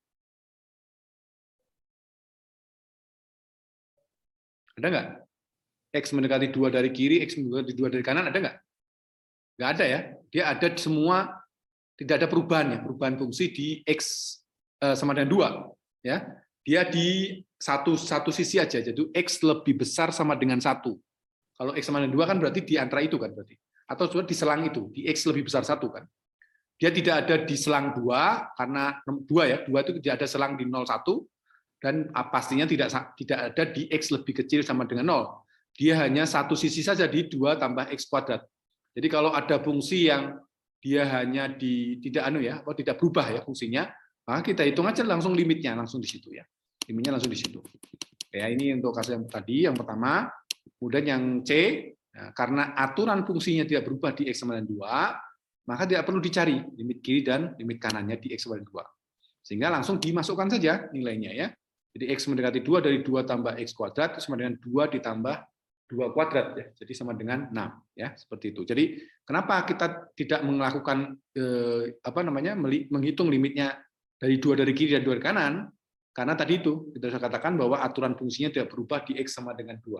Ada nggak? X mendekati 2 dari kiri, X mendekati 2 dari kanan, ada nggak? Nggak ada ya. Dia ada semua, tidak ada perubahan ya, perubahan fungsi di X sama dengan 2. Ya. Dia di satu sisi aja, jadi X lebih besar sama dengan 1. Kalau X sama dengan 2 kan berarti di antara itu kan berarti. Atau juga di selang itu, di X lebih besar 1 kan. Dia tidak ada di selang 2, karena 2 ya, 2 itu tidak ada selang di 0, 1, dan pastinya tidak ada di X lebih kecil sama dengan 0. Dia hanya satu sisi saja di 2 tambah X kuadrat. Jadi kalau ada fungsi yang dia hanya tidak berubah ya fungsinya, maka kita hitung aja langsung limitnya langsung di situ ya. Limitnya langsung di situ. Ya, ini untuk kasus yang tadi yang pertama. Kemudian yang C, karena aturan fungsinya tidak berubah di X sama dengan 2, maka tidak perlu dicari limit kiri dan limit kanannya di X sama dengan 2. Sehingga langsung dimasukkan saja nilainya ya. Jadi X mendekati 2 dari 2 tambah X kuadrat itu sama dengan 2 ditambah 2 kuadrat ya. Jadi sama dengan 6 ya, seperti itu. Jadi kenapa kita tidak melakukan menghitung limitnya dari 2 dari kiri dan 2 dari kanan? Karena tadi itu kita sudah katakan bahwa aturan fungsinya tidak berubah di X sama dengan 2.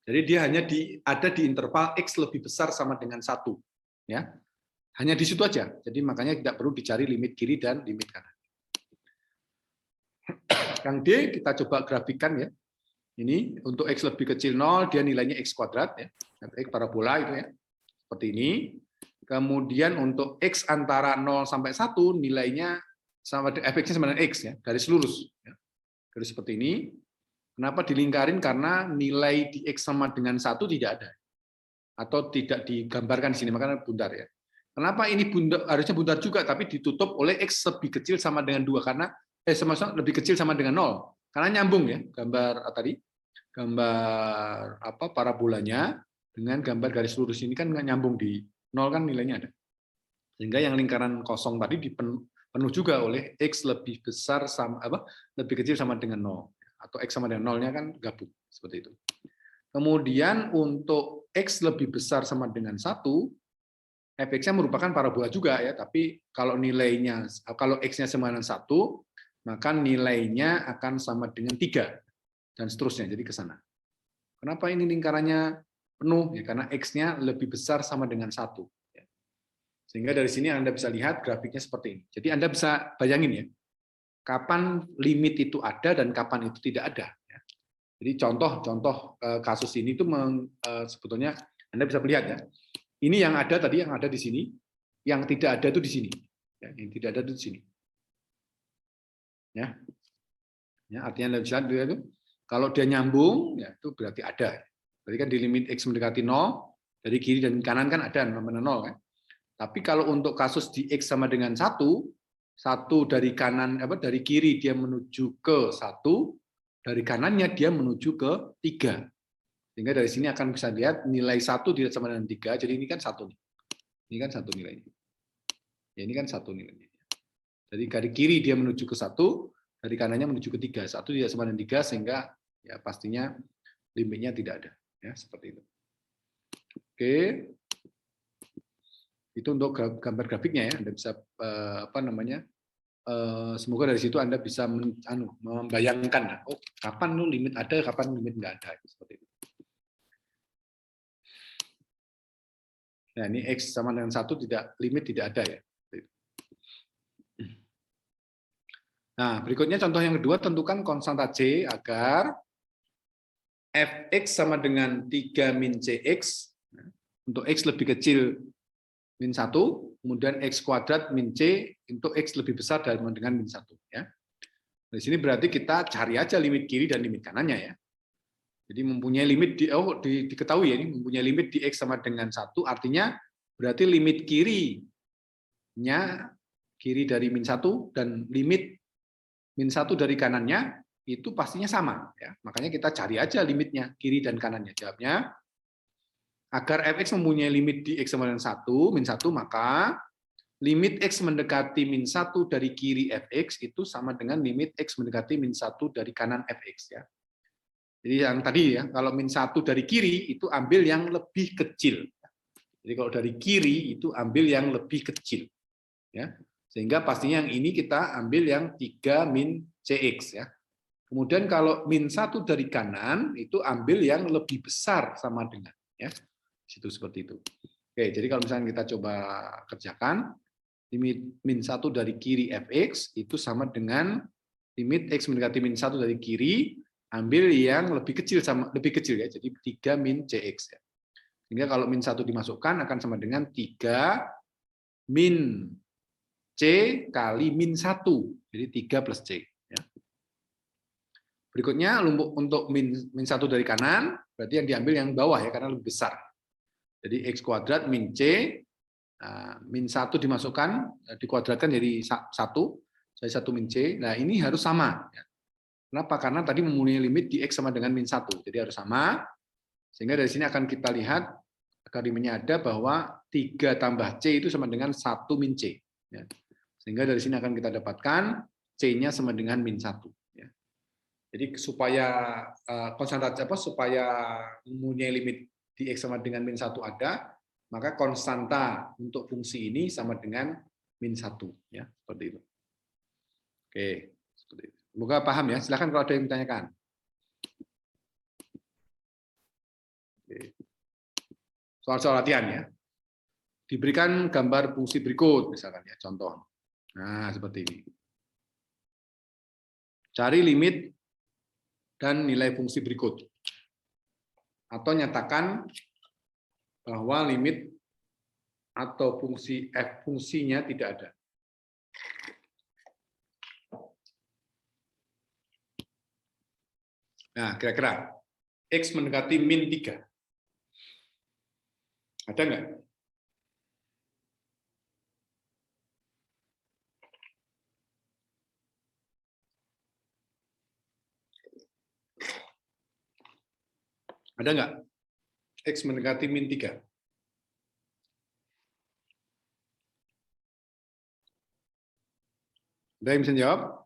Jadi dia hanya ada di interval X lebih besar sama dengan 1 ya. Hanya di situ aja. Jadi makanya tidak perlu dicari limit kiri dan limit kanan. Yang D kita coba grafikan ya. Ini untuk X lebih kecil 0, dia nilainya X kuadrat ya. X parabola itu ya. Seperti ini. Kemudian untuk X antara 0 sampai 1 nilainya sama fx-nya sama dengan x ya, garis lurus ya. Garis seperti ini. Kenapa dilingkarin? Karena nilai di x sama dengan 1 tidak ada. Atau tidak digambarkan di sini, makanya bundar ya. Kenapa ini bundar, harusnya bundar juga tapi ditutup oleh x lebih kecil sama dengan 2 karena lebih kecil sama dengan 0. Karena nyambung ya, gambar tadi gambar parabolanya dengan gambar garis lurus ini kan nggak nyambung, di 0 kan nilainya ada. Sehingga yang lingkaran kosong tadi dipenuh juga oleh x lebih besar sama lebih kecil sama dengan 0 atau x sama dengan 0-nya kan gabung seperti itu. Kemudian untuk x lebih besar sama dengan 1, fx-nya merupakan parabola juga ya, tapi kalau nilainya kalau x-nya sama dengan 1, maka nilainya akan sama dengan 3 dan seterusnya, jadi ke sana. Kenapa ini lingkarannya penuh? Ya, karena x-nya lebih besar sama dengan 1. Sehingga dari sini Anda bisa lihat grafiknya seperti ini. Jadi Anda bisa bayangin ya, kapan limit itu ada dan kapan itu tidak ada. Jadi contoh kasus ini itu sebetulnya Anda bisa melihat ya. Ini yang ada tadi, yang ada di sini, yang tidak ada itu di sini. Ya, yang tidak ada itu di sini. Ya, artinya Anda bisa lihat itu, kalau dia nyambung, ya itu berarti ada. Berarti kan di limit x mendekati 0, dari kiri dan kanan kan ada namanya 0 kan. Tapi kalau untuk kasus di x sama dengan 1 dari kanan dari kiri dia menuju ke 1, dari kanannya dia menuju ke 3. Sehingga dari sini akan bisa lihat nilai 1 tidak sama dengan 3, jadi ini kan 1 nih. Ini kan 1 nilainya. Ya, ini kan 1 nilainya. Jadi dari kiri dia menuju ke 1, dari kanannya menuju ke 3. 1 tidak sama dengan 3 sehingga ya pastinya limitnya tidak ada. Ya, seperti itu. Oke. Itu untuk gambar grafiknya ya, Anda bisa semoga dari situ Anda bisa membayangkan, oh kapan limit ada, kapan limit nggak ada, seperti itu. Nah ini x sama dengan 1 limit tidak ada ya. Nah berikutnya contoh yang kedua, tentukan konstanta c agar fx sama dengan 3 min cx, untuk x lebih kecil min 1, kemudian x kuadrat min c untuk x lebih besar dengan min 1. Ya. Di sini berarti kita cari aja limit kiri dan limit kanannya ya. Jadi mempunyai limit diketahui ya, ini mempunyai limit di x sama dengan 1, artinya berarti limit kiri dari min 1 dan limit min 1 dari kanannya itu pastinya sama. Ya. Makanya kita cari aja limitnya, kiri dan kanannya. Jawabnya, agar fx mempunyai limit di x sama dengan 1, min 1, maka limit x mendekati min 1 dari kiri fx itu sama dengan limit x mendekati min 1 dari kanan fx. Ya. Jadi yang tadi ya, kalau min 1 dari kiri itu ambil yang lebih kecil. Jadi kalau dari kiri itu ambil yang lebih kecil. Ya. Sehingga pastinya yang ini kita ambil yang 3 min cx. Ya. Kemudian kalau min 1 dari kanan itu ambil yang lebih besar sama dengan. Ya. Situ seperti itu. Oke, jadi kalau misalnya kita coba kerjakan, limit min 1 dari kiri fx itu sama dengan limit x mendekati min 1 dari kiri, ambil yang lebih kecil ya, jadi 3 min cx ya. Sehingga kalau min 1 dimasukkan akan sama dengan 3 min c kali min 1, jadi 3 plus c ya. Berikutnya untuk min 1 dari kanan, berarti yang diambil yang bawah ya karena lebih besar. Jadi x kuadrat min c, min 1 dimasukkan, dikuadratkan jadi 1, jadi 1 min c. Nah ini harus sama. Kenapa? Karena tadi mempunyai limit di x sama dengan min 1, jadi harus sama. Sehingga dari sini akan kita lihat, agar limitnya ada bahwa 3 tambah c itu sama dengan 1 min c. Sehingga dari sini akan kita dapatkan c-nya sama dengan min 1. Jadi supaya supaya mempunyai limit di x sama dengan min 1 ada, maka konstanta untuk fungsi ini sama dengan min 1. Ya, seperti itu. Oke, seperti itu. Semoga paham ya. Silakan kalau ada yang ditanyakan. Soal-soal latihan ya. Diberikan gambar fungsi berikut, misalkan ya, contoh. Nah, seperti ini. Cari limit dan nilai fungsi berikut. Atau nyatakan bahwa limit atau fungsi f fungsinya tidak ada. Nah, kira-kira X mendekati min 3. Ada nggak? Ada nggak? X mendekati min 3. Ada yang bisa jawab?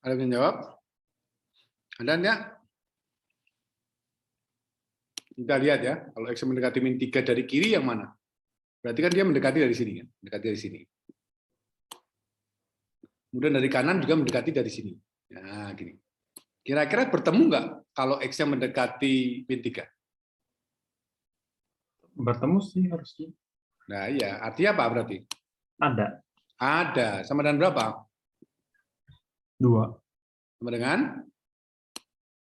Ada yang jawab? Ada enggak? Kita lihat ya, kalau X mendekati min 3 dari kiri yang mana? Berarti kan dia mendekati dari sini, kan? Mendekati dari sini. Kemudian dari kanan juga mendekati dari sini. Nah, gini. Kira-kira bertemu nggak kalau X-nya mendekati min 3? Bertemu sih harusnya. Nah, iya. Artinya apa berarti? Ada. Ada. Sama dengan berapa? 2. Sama dengan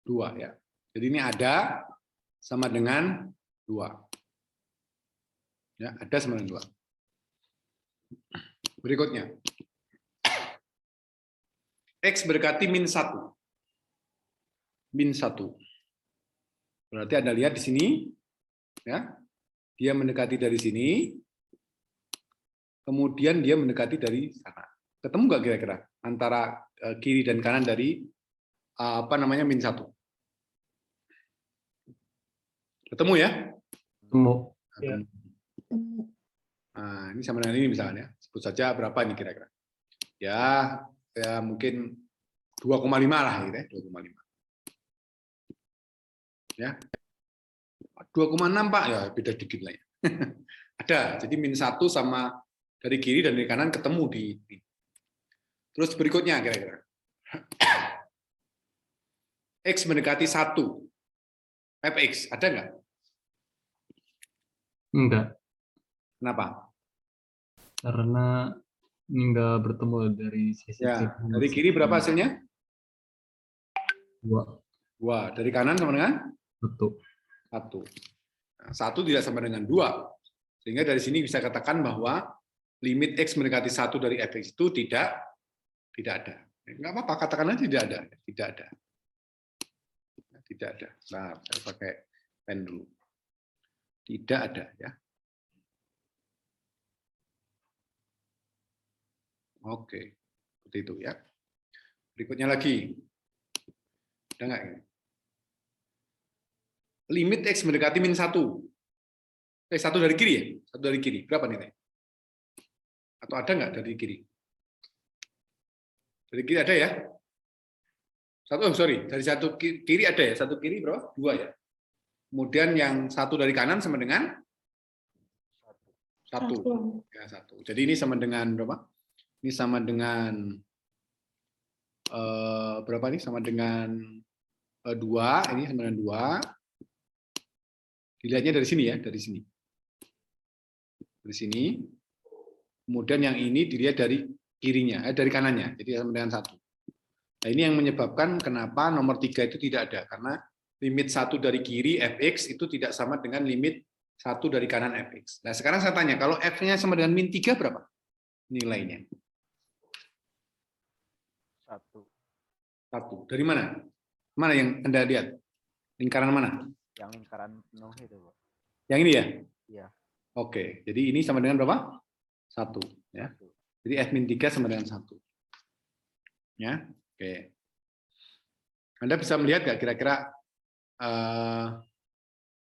2 ya. Jadi ini ada sama dengan 2. Ya, ada sama dengan 2. Berikutnya. X mendekati min 1. Min 1. Berarti Anda lihat di sini ya. Dia mendekati dari sini. Kemudian dia mendekati dari sana. Ketemu nggak kira-kira antara kiri dan kanan dari min 1? Ketemu ya? Ketemu. Ya. Nah, ini sama dengan ini misalnya. Sebut saja berapa ini kira-kira? Ya mungkin 2,5 lah gitu ya, 2,5. Ya. 2,6 Pak, ya beda dikit lah ya. Ada, jadi min 1 sama dari kiri dan dari kanan ketemu di. Terus berikutnya kira-kira. X mendekati 1. Fx, ada nggak? Enggak. Kenapa? Karena ini enggak bertemu dari sisi Ya, dari kiri berapa hasilnya? 2. 2. Dari kanan sama dengan? 1. 1. Nah, 1 tidak sama dengan 2. Sehingga dari sini bisa katakan bahwa limit X mendekati 1 dari Fx itu tidak ada. Enggak apa-apa, katakan aja tidak ada. Tidak ada. Tidak ada. Nah, saya pakai pen dulu. Tidak ada ya. Oke. Seperti itu ya. Berikutnya lagi. Ada nggak ini? Limit X mendekati min 1. 1 dari kiri ya? 1 dari kiri. Berapa nih? Atau ada nggak dari kiri? Dari kiri ada ya? Dari satu kiri ada ya? Satu kiri berapa? 2 ya? Kemudian yang 1 dari kanan sama dengan? 1. Ya, 1. Jadi ini sama dengan berapa? Ini sama dengan berapa nih? Sama dengan 2. Ini sama dengan 2. Dilihatnya dari sini ya, dari sini. Dari sini. Kemudian yang ini dilihat dari kirinya, dari kanannya. Jadi sama dengan 1. Nah, ini yang menyebabkan kenapa nomor 3 itu tidak ada. Karena limit 1 dari kiri Fx itu tidak sama dengan limit 1 dari kanan Fx. Nah, sekarang saya tanya, kalau F-nya sama dengan min 3 berapa nilainya? 1. Dari mana? Mana yang Anda lihat? Lingkaran mana? Yang lingkaran penuh itu, Pak. Yang ini ya? Iya. Oke, jadi ini sama dengan berapa? 1. Ya. Jadi F-3 sama dengan 1. Ya, oke. Anda bisa melihat nggak kira-kira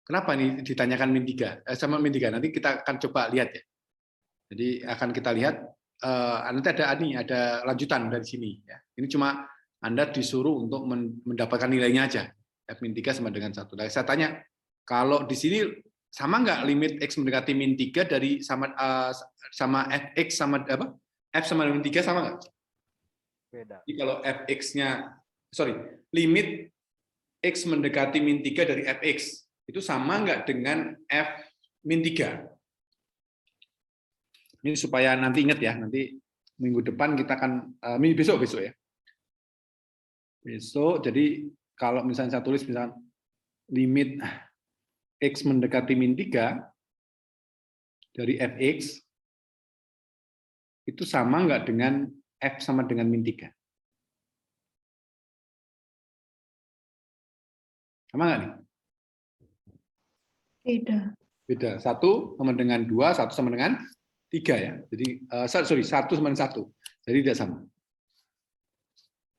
kenapa ini ditanyakan min 3? Sama min 3, nanti kita akan coba lihat ya. Jadi akan kita lihat, nanti ada lanjutan dari sini. Ya. Ini cuma Anda disuruh untuk mendapatkan nilainya aja. F-3 sama dengan 1. Nah, saya tanya, kalau di sini sama nggak limit X mendekati min 3 dari sama Fx sama apa? F sama min 3 sama nggak? Beda. Jadi kalau limit X mendekati min 3 dari Fx itu sama nggak dengan F min 3? Ini supaya nanti ingat ya, nanti minggu depan kita akan besok ya. Besok jadi kalau misalnya saya tulis misalnya limit X mendekati min 3 dari fx itu sama nggak dengan f sama dengan min 3? Sama nggak nih? Beda. Beda. 1 sama dengan 2, 1 sama dengan 3 ya. Jadi, 1 sama dengan 1. Jadi tidak sama.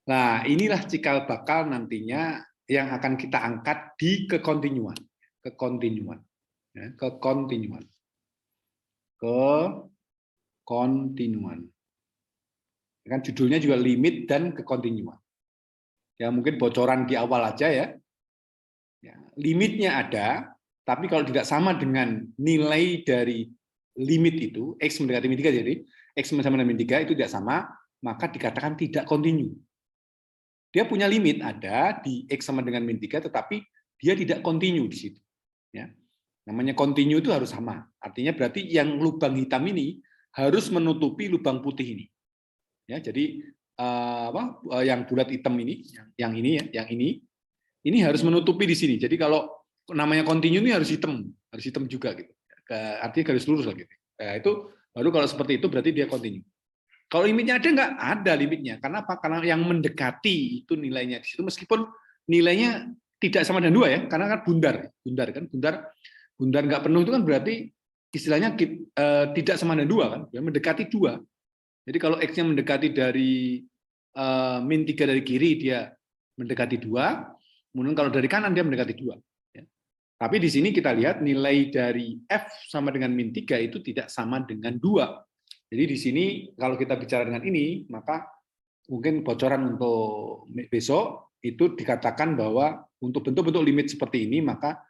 Nah, inilah cikal bakal nantinya yang akan kita angkat di kekontinuan. Kekontinuan. Ya, kekontinuan. Kekontinuan. Kan judulnya juga limit dan kekontinuan. Ya mungkin bocoran di awal aja ya. Ya, limitnya ada, tapi kalau tidak sama dengan nilai dari limit itu, X mendekati min 3, jadi X sama dengan min 3 itu tidak sama, maka dikatakan tidak kontinu. Dia punya limit ada di X sama dengan min 3, tetapi dia tidak kontinu di situ. Ya. Namanya kontinu itu harus sama. Artinya berarti yang lubang hitam ini harus menutupi lubang putih ini. Ya, jadi yang bulat hitam ini, yang ini ya, yang ini harus menutupi di sini. Jadi kalau namanya kontinu ini harus hitam juga gitu. Artinya garis lurus lah gitu. Nah, itu baru kalau seperti itu berarti dia kontinu. Kalau limitnya ada nggak? Ada limitnya. Karena apa? Karena yang mendekati itu nilainya di situ meskipun nilainya tidak sama dengan 2 ya, karena kan bundar nggak penuh itu kan berarti istilahnya tidak sama dengan 2 kan, ya, mendekati 2. Jadi kalau X-nya mendekati dari min 3 dari kiri dia mendekati 2, kemudian kalau dari kanan dia mendekati 2. Ya. Tapi di sini kita lihat nilai dari F sama dengan min 3 itu tidak sama dengan 2. Jadi di sini kalau kita bicara dengan ini, maka mungkin bocoran untuk besok itu dikatakan bahwa untuk bentuk-bentuk limit seperti ini, maka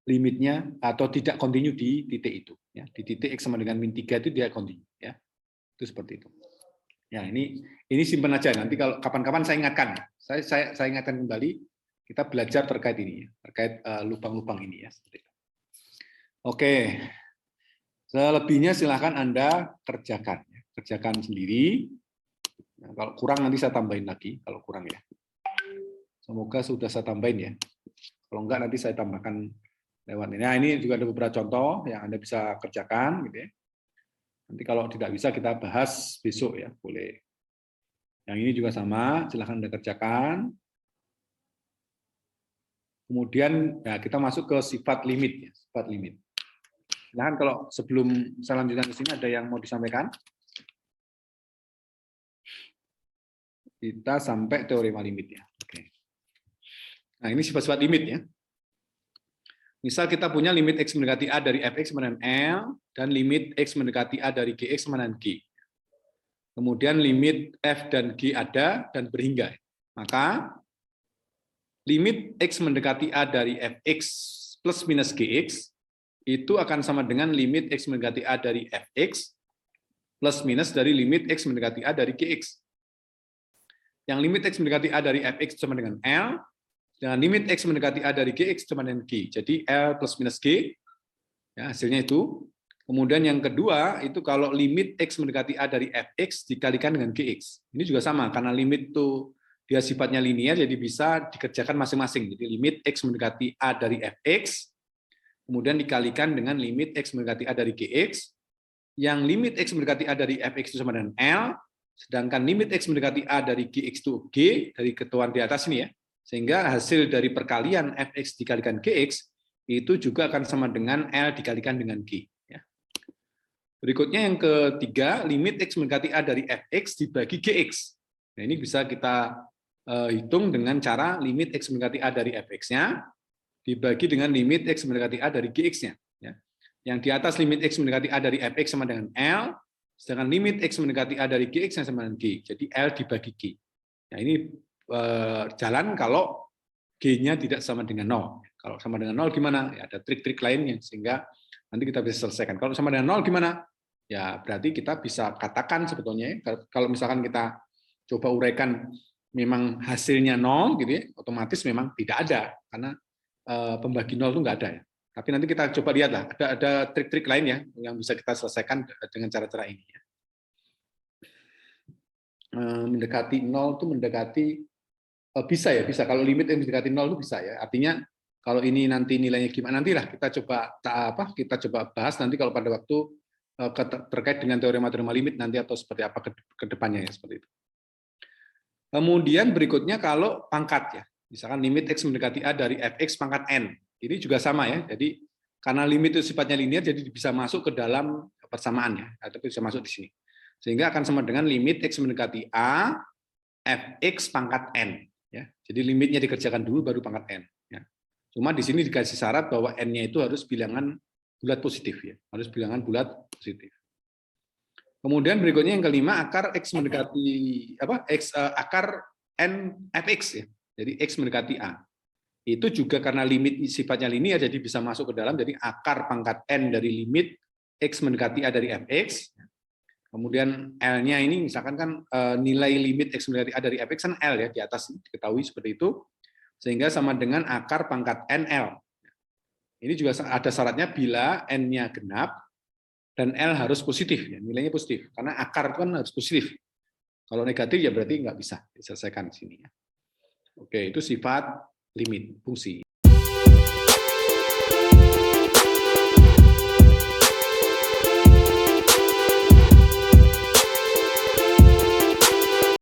limitnya atau tidak kontinu di titik itu. Ya. Di titik X sama dengan min 3 itu dia kontinu. Ya. Itu seperti itu. Ya, ini simpan aja. Nanti kalau kapan-kapan saya ingatkan. Saya ingatkan kembali, kita belajar terkait ini, terkait lubang-lubang ini. Ya. Oke. Selebihnya silahkan Anda kerjakan. Kerjakan sendiri. Nah, kalau kurang nanti saya tambahin lagi, kalau kurang ya. Semoga sudah saya tambahin ya. Kalau enggak nanti saya tambahkan lewat ini. Nah, ini juga ada beberapa contoh yang Anda bisa kerjakan gitu ya. Nanti kalau tidak bisa kita bahas besok ya, boleh. Yang ini juga sama, silahkan Anda kerjakan. Kemudian ya, kita masuk ke sifat limit ya, sifat limit. Silahkan kalau sebelum saya lanjutkan ke sini ada yang mau disampaikan. Kita sampai teorema limit ya. Oke. Nah, ini sifat-sifat limit ya. Misal kita punya limit X mendekati A dari Fx sama dengan L, dan limit X mendekati A dari Gx sama dengan G. Kemudian limit F dan G ada dan berhingga. Maka limit X mendekati A dari Fx plus minus Gx itu akan sama dengan limit X mendekati A dari Fx plus minus dari limit X mendekati A dari Gx. Yang limit X mendekati A dari Fx sama dengan L, dengan limit X mendekati A dari Gx sama dengan G. Jadi L plus minus G, ya, hasilnya itu. Kemudian yang kedua, itu kalau limit X mendekati A dari Fx dikalikan dengan Gx. Ini juga sama, karena limit itu dia sifatnya linear, jadi bisa dikerjakan masing-masing. Jadi limit X mendekati A dari Fx, kemudian dikalikan dengan limit X mendekati A dari Gx, yang limit X mendekati A dari Fx itu sama dengan L, sedangkan limit X mendekati A dari Gx itu G, dari ketentuan di atas ini ya, sehingga hasil dari perkalian Fx dikalikan Gx, itu juga akan sama dengan L dikalikan dengan G. Ya. Berikutnya yang ketiga, limit X mendekati A dari Fx dibagi Gx. Nah, ini bisa kita hitung dengan cara limit X mendekati A dari Fx-nya, dibagi dengan limit X mendekati A dari Gx-nya. Ya. Yang di atas limit X mendekati A dari Fx sama dengan L, sedangkan limit X mendekati A dari Gx yang sama dengan G. Jadi L dibagi G. Nah, ini jalan kalau G-nya tidak sama dengan 0. Kalau sama dengan 0 gimana? Ya, ada trik-trik lain yang sehingga nanti kita bisa selesaikan. Kalau sama dengan 0 gimana? Ya, berarti kita bisa katakan sebetulnya, kalau misalkan kita coba uraikan memang hasilnya 0, gitu ya, otomatis memang tidak ada. Karena pembagi 0 itu nggak ada ya. Tapi nanti kita coba lihatlah, ada trik-trik lain ya yang bisa kita selesaikan dengan cara-cara ini. Ya. Mendekati 0 itu mendekati Bisa ya, bisa. Kalau limit yang mendekati 0 itu bisa ya. Artinya kalau ini nanti nilainya gimana, nantilah kita coba bahas nanti kalau pada waktu terkait dengan teorema-teorema limit nanti atau seperti apa ke depannya ya, seperti itu. Kemudian berikutnya kalau pangkat ya. Misalkan limit x mendekati a dari fx pangkat n. Ini juga sama ya. Jadi karena limit itu sifatnya linear, jadi bisa masuk ke dalam persamaannya atau bisa masuk di sini. Sehingga akan sama dengan limit x mendekati a fx pangkat n. Ya, jadi limitnya dikerjakan dulu baru pangkat n. Ya. Cuma di sini dikasih syarat bahwa n-nya itu harus bilangan bulat positif ya, harus bilangan bulat positif. Kemudian berikutnya yang kelima akar x mendekati akar n fx ya. Jadi x mendekati a. Itu juga karena limit sifatnya linear jadi bisa masuk ke dalam, jadi akar pangkat n dari limit x mendekati a dari fx. Kemudian L-nya ini misalkan kan nilai limit x mendekati a dari fx kan L ya, di atas diketahui seperti itu, sehingga sama dengan akar pangkat NL. Ini juga ada syaratnya bila N-nya genap dan L harus positif, ya, nilainya positif, karena akar itu kan harus positif. Kalau negatif ya berarti nggak bisa diselesaikan di sini. Ya. Oke, itu sifat limit fungsi.